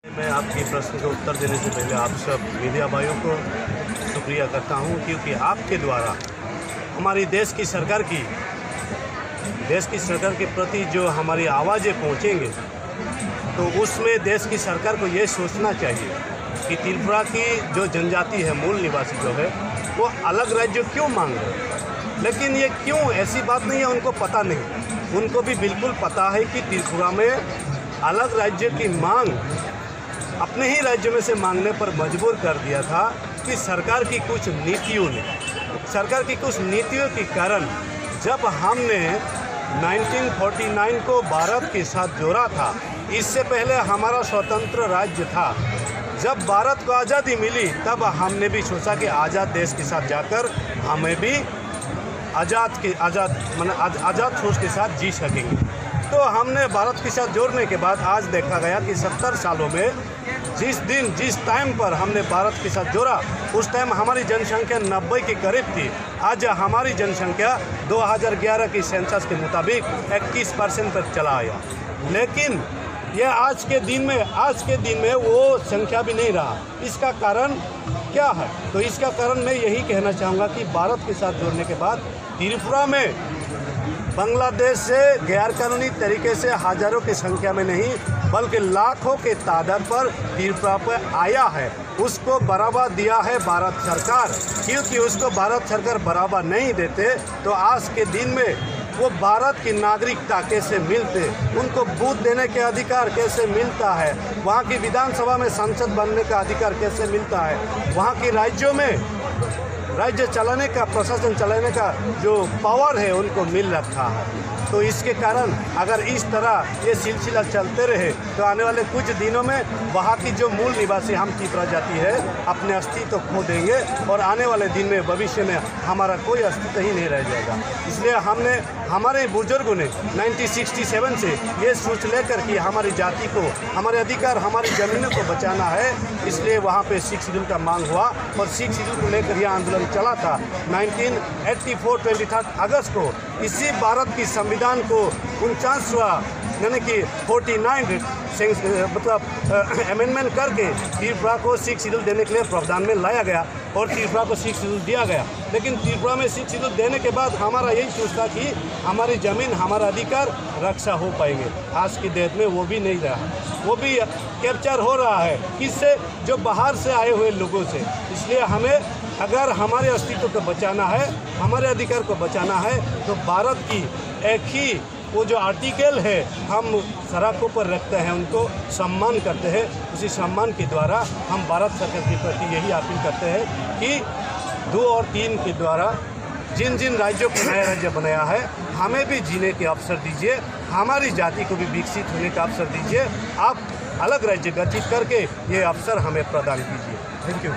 मैं आपके प्रश्न का उत्तर देने से पहले आप सब मीडिया भाइयों को शुक्रिया करता हूं, क्योंकि आपके द्वारा हमारी देश की सरकार के प्रति जो हमारी आवाज़ें पहुंचेंगे, तो उसमें देश की सरकार को ये सोचना चाहिए कि त्रिपुरा की जो जनजाति है, मूल निवासी जो है, वो अलग राज्य क्यों मांग रहे हैं। लेकिन ये क्यों, ऐसी बात नहीं है, उनको पता नहीं। उनको भी बिल्कुल पता है कि त्रिपुरा में अलग राज्य की मांग अपने ही राज्य में से मांगने पर मजबूर कर दिया था कि सरकार की कुछ नीतियों के कारण जब हमने 1949 को भारत के साथ जोड़ा था, इससे पहले हमारा स्वतंत्र राज्य था। जब भारत को आज़ादी मिली तब हमने भी सोचा कि आज़ाद देश के साथ जाकर हमें भी आज़ाद सोच के साथ जी सकेंगे। तो हमने भारत के साथ जोड़ने के बाद आज देखा गया कि 70 सालों में जिस टाइम पर हमने भारत के साथ जोड़ा, उस टाइम हमारी जनसंख्या 90 के करीब थी। आज हमारी जनसंख्या 2011 की सेंसस के मुताबिक 21% पर चला आया। लेकिन ये आज के दिन में वो संख्या भी नहीं रहा। इसका कारण क्या है? तो इसका कारण मैं यही कहना चाहूँगा कि भारत के साथ जोड़ने के बाद त्रिपुरा में बांग्लादेश से गैरकानूनी तरीके से हज़ारों की संख्या में नहीं बल्कि लाखों के तादाद पर त्रिपुरा पर आया है। उसको बढ़ावा दिया है भारत सरकार, क्योंकि उसको भारत सरकार बढ़ावा नहीं देते तो आज के दिन में वो भारत की नागरिकता कैसे मिलते, उनको वोट देने के अधिकार कैसे मिलता है, वहाँ की विधानसभा में सांसद बनने का अधिकार कैसे मिलता है, वहाँ के राज्यों में राज्य चलाने का, प्रशासन चलाने का जो पावर है उनको मिल रखा है। तो इसके कारण अगर इस तरह ये सिलसिला चलते रहे तो आने वाले कुछ दिनों में वहाँ की जो मूल निवासी हम त्रिपुरा जाति है अपने अस्तित्व खो देंगे और आने वाले दिन में भविष्य में हमारा कोई अस्तित्व ही नहीं रह जाएगा। इसलिए हमारे बुजुर्गों ने 1967 से ये सोच लेकर कि हमारी जाति को, हमारे अधिकार, हमारी ज़मीनों को बचाना है, इसलिए वहाँ पे 6 शेड्यूल का मांग हुआ और 6 शेड्यूल को लेकर यह आंदोलन चला था। 1984 23 अगस्त को इसी भारत की संविधान को 49वां यानी कि 49 अमेंडमेंट करके त्रिपुरा को 6 शेड्यूल देने के लिए प्रावधान में लाया गया और त्रिपुरा को 6 शेड्यूल दिया गया। लेकिन त्रिपुरा में 6 शेड्यूल देने के बाद हमारा यही सोच था कि हमारी ज़मीन, हमारा अधिकार रक्षा हो पाएंगे। आज की डेट में वो भी नहीं रहा, वो भी कैप्चर हो रहा है। किससे? जो बाहर से आए हुए लोगों से। इसलिए हमें अगर हमारे अस्तित्व को बचाना है, हमारे अधिकार को बचाना है, तो भारत की एक ही वो जो आर्टिकल है हम सड़कों पर रखते हैं, उनको सम्मान करते हैं। उसी सम्मान के द्वारा हम भारत सरकार के प्रति यही अपील करते हैं कि 2 और 3 के द्वारा जिन राज्यों को नया राज्य बनाया है, हमें भी जीने के अवसर दीजिए, हमारी जाति को भी विकसित होने का अवसर दीजिए। आप अलग राज्य गठित करके ये अवसर हमें प्रदान कीजिए। Thank you.